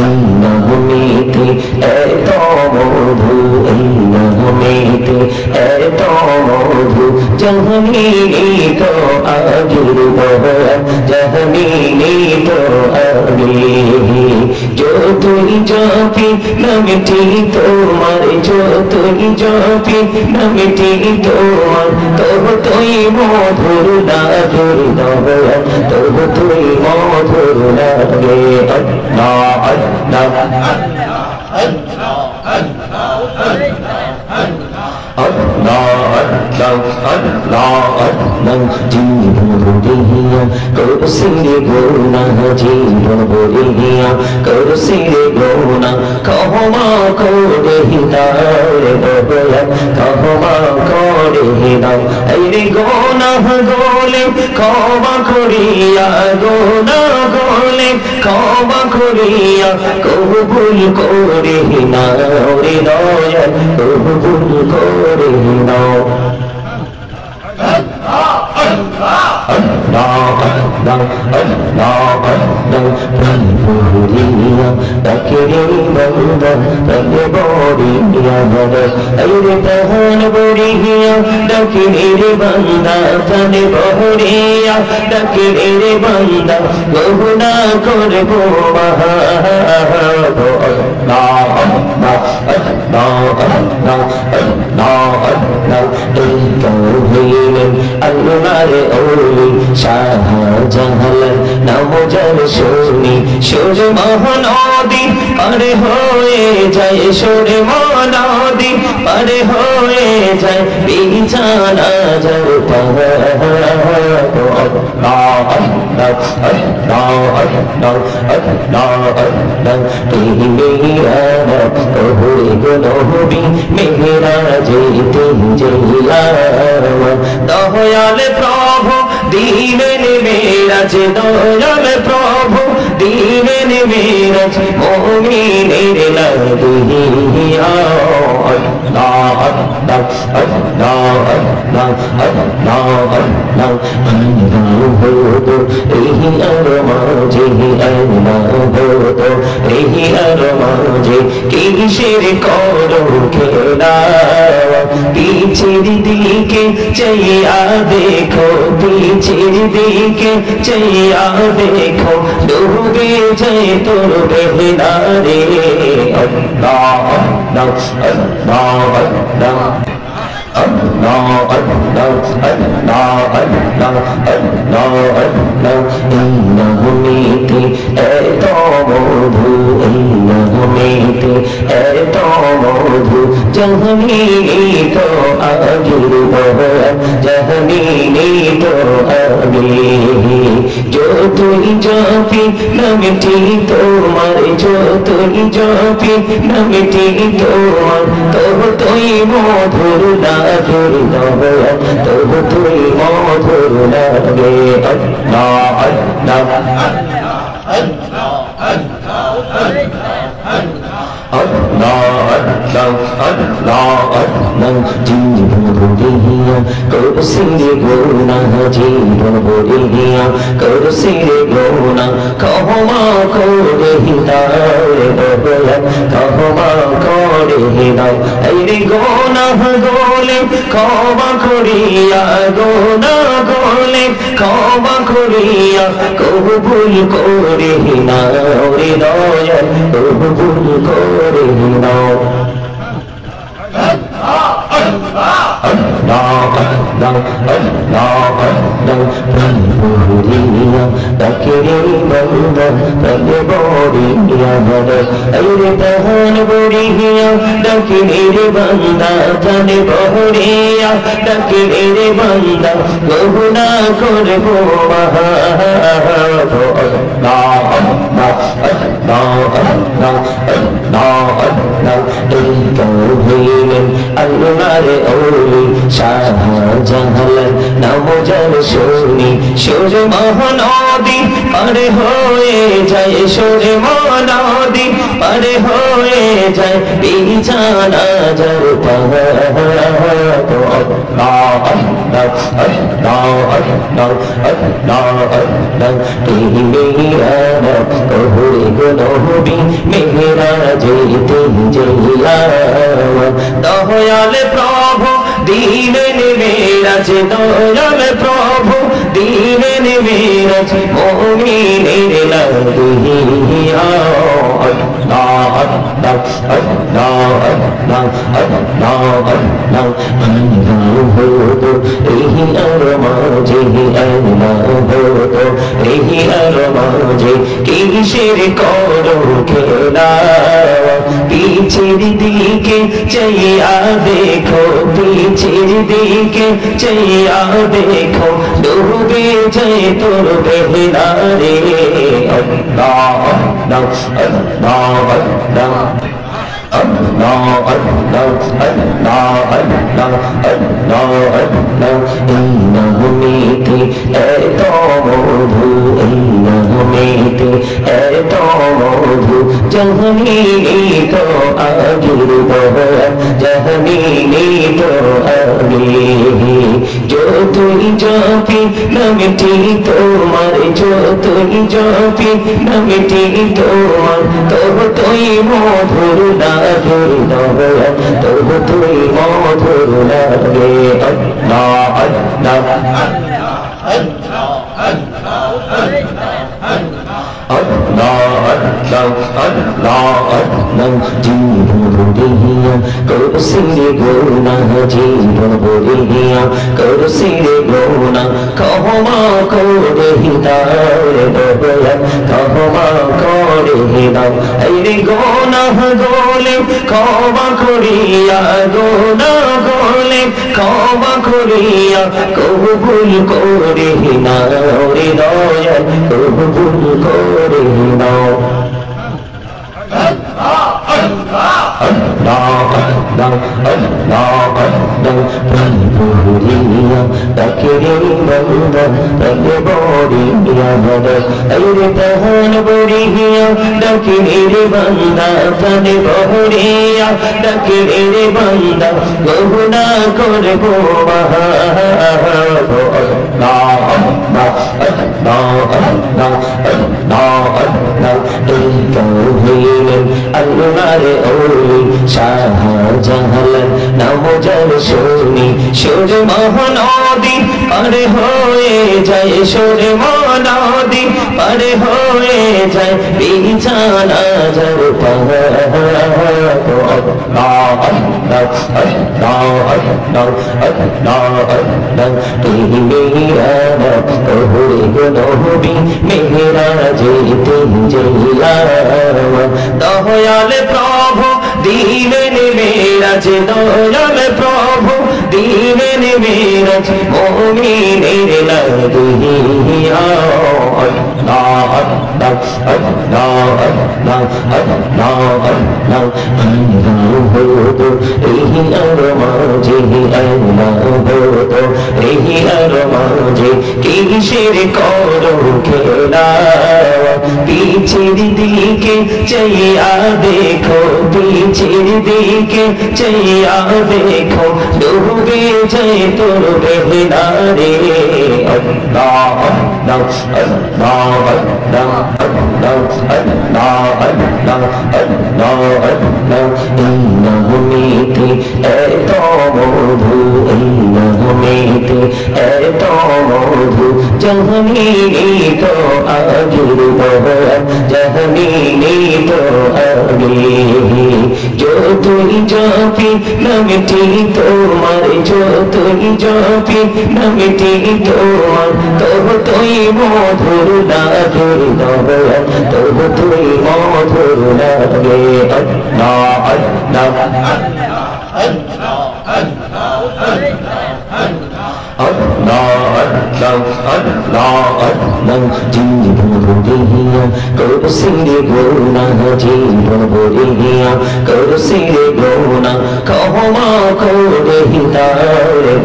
ইন্নাহুমিতে এত মধু, ইন্নাহুমিতে এত মধু, জাহানি তো আগের বহর, জাহানি তো আগে। যতই জপি নামটি তোমার, যতই জপি নামটি তোমার, ততই মধুর লাগে দয়া, ততই মধুর লাগে। আল্লাহ আল্লাহ জীবন বরিয়া করসিরে গোনা, জীবন বরিয়া করসিরে গোনা, ক্ষমা করে দাও দয়া, ক্ষমা করে দাও। এই গোনা গোলে ক্ষমা করিয়া, গোনা গোলে ক্ষমা করিয়া, কবুল করে নাও রে দয়া, কবুল করে নাও। আল্লাহরে ওলি শাহজাহান নামজার শুনি, সুর মহানদী পারে হয়ে যায়, সুর মহানদী পারে হয়ে যায়, বিছানা যার দয়াল প্রভু দিলেন মেরাজ, দয়াল প্রভু দিলেন মেরাজ, মুমিনের লাগিয়া। আল্লাহ আল্লাহ আল্লাহ আল্লাহ আল্লাহ আল্লাহ, হতো এই আর মাঝে, আল্লাহ হতো এই আর মাঝে, কিসের করো খেলা, পিছের দিকে চাইয়া দেখো, পিছের দিকে চাইয়া দেখো, ডুবে যায় তোর বেহনা রে। আল্লাহ আল্লাহ আল্লাহ আল্লাহ Allah Allah Allah Allah Allah Allah, ইন্নাহুমিতে এত মধু, ইন্নাহুমিতে এত মধু, জাহানি তো আগের বহর, জাহানি তো আগে। যতই জপি নামটি তোমার, যতই জপি নামটি তোমার, ততই মধুর লাগে দয়া, ততই মধুর লাগে। আল্লাহ আল্লাহ জীবন বরিয়া করসিরে গোনা, জীবন বরিয়া করসিরে গোনা, ক্ষমা করে দাও দয়া, ক্ষমা করে দাও। এই গোনা গোলে ক্ষমা করিয়া, গোনা গোলে ক্ষমা করিয়া, কবুল করে নাও রে দয়া, কবুল করে নাও। আল্লাহরে ওলি শাহজাহান নামজার শুনি, সুর মহানদী পারে হয়ে যায়, সুর মহানদী পারে হয়ে যায় বিছানা যার দয়াল প্রভু দিলেন মেরাজ দয়াল প্রভু দিলেন মেরাজ মুমিনের লাগিয়া আল্লাহ আল্লাহ আল্লাহ আল্লাহ আল্লাহ আল্লাহ হতো এই আর মাঝে আল্লাহ হতো এই আর মাঝে কিসের করো খেলা পিছের দিকে চাইয়া দেখো পিছের দিকে চাইয়া দেখো ডুবে যায় তোর বেহনা রে আল্লাহ আল্লাহ আল্লাহ আল্লাহ Allah Allah Allah Allah Allah Allah innahumiti eto modhu innahumiti eto modhu jahani to agir doha jahani to agir jo tui japi namiti tomar jo tui japi namiti tomar to tui modhur তবু তুই মধুর লাগে আল্লাহ আল্লাহ জীবন করসিরে গোনা জীবন বলিয়া করসিরে গোনা ক্ষমা করে হিদার দয়া ক্ষমা করে হিদার এই গোনা গোলে ক্ষমা করিয়া গোনা গোলে ক্ষমা করিয়া কবুল করে না রে দয়া কবুল করে নাও Allah Allah Allah Allah Puriya takiri banda takboriya hada ayre tahan boriya takiri banda takboriya takiri banda guna korbo maha Allah Allah Allah Allah Allah আল্লাহর ওলি শাহজাহান নামজার শুনি সুর মহানদী পারে হয়ে যায় সুর মহানদী পারে হয়ে যায় বিছানা যার দয়াল প্রভু দিলেন মেরাজ দয়াল প্রভু দিলেন মেরাজ মুমিনের লাগিয়া আল্লাহ আল্লাহ আল্লাহ আল্লাহ আল্লাহ আল্লাহ হতো এই আর মাঝে আল্লাহ হতো এই আর মাঝে কিসের করো খেলা পিছের দিকে চাইয়া দেখো পিছের দিকে চাইয়া দেখো ডুবে যায় তোর বেহনা রে আল্লাহ আল্লাহ আল্লাহ আল্লাহ আল্লাহ আল্লাহ আল্লাহ আল্লাহ আল্লাহ innahumiti eto modhu innahumiti eto modhu jahani to agir doha jahani to agir jo tui japi namiti tomar jo tui japi namiti tomar tob tui modhur lage doha tob tui modhur lage Allah Allah Allah Allah Allah Allah Allah Allah Allah Allah জীবন বলিয়া করছি রে গুনাহ জীবন বলিয়া করছি রে গুনাহ ক্ষমা করে দাও রে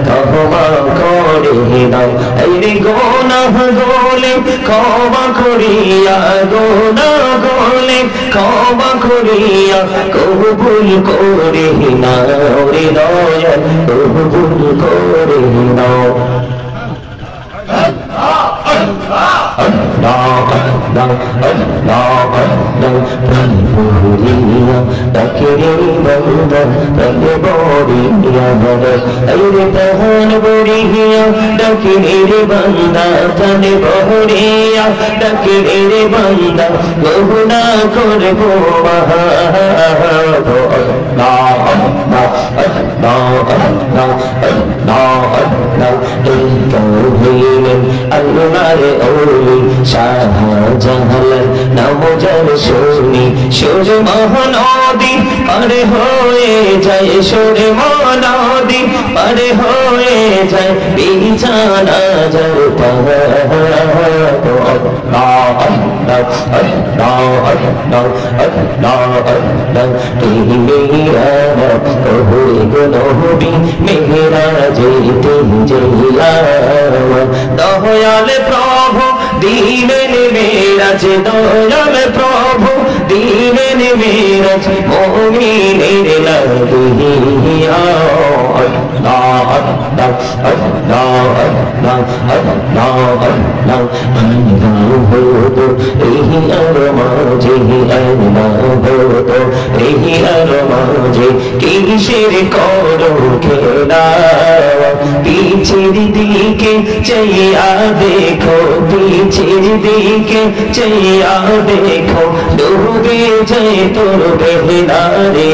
ক্ষমা করে দাও এই রে গুনাহ গোলে ক্ষমা করিয়া গুনাহ গোলে ক্ষমা করিয়া কবুল করে নাও রে দয়াল কবুল করে নাও Allah Allah Allah Allah Panipuria Takiri Banda Panipuria Ayre Panipuria Takiri Banda Panipuria Takiri Banda Guna Kore Goma Allah Allah Allah Allah Allah Allah Tauhid Al-Mare Oli Shahjahan Namujar Shoni Shur Mahanadi Pare hoye jay Shur Mahanadi Pare hoye jay Bichana Jalpa Allah Allah Allah Allah Allah Allah Tihira Ohuri Gunobi Mehra Jayte Jaylawa Dahayale Prabhu Diven Miraj Dayal Prabhu Diven Miraj Mu'minin Lahiya Allah Allah Allah Allah Allah Allah Annahudu Ehi Armaji Annahudu Ehi Armaji Kishir Koro Kelawa Pichir Dike Chaya Dekho Pichir Dike Chaya Dekho Dube Jay Turbe Hinare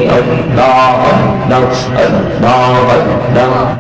Allah Allah Allah Allah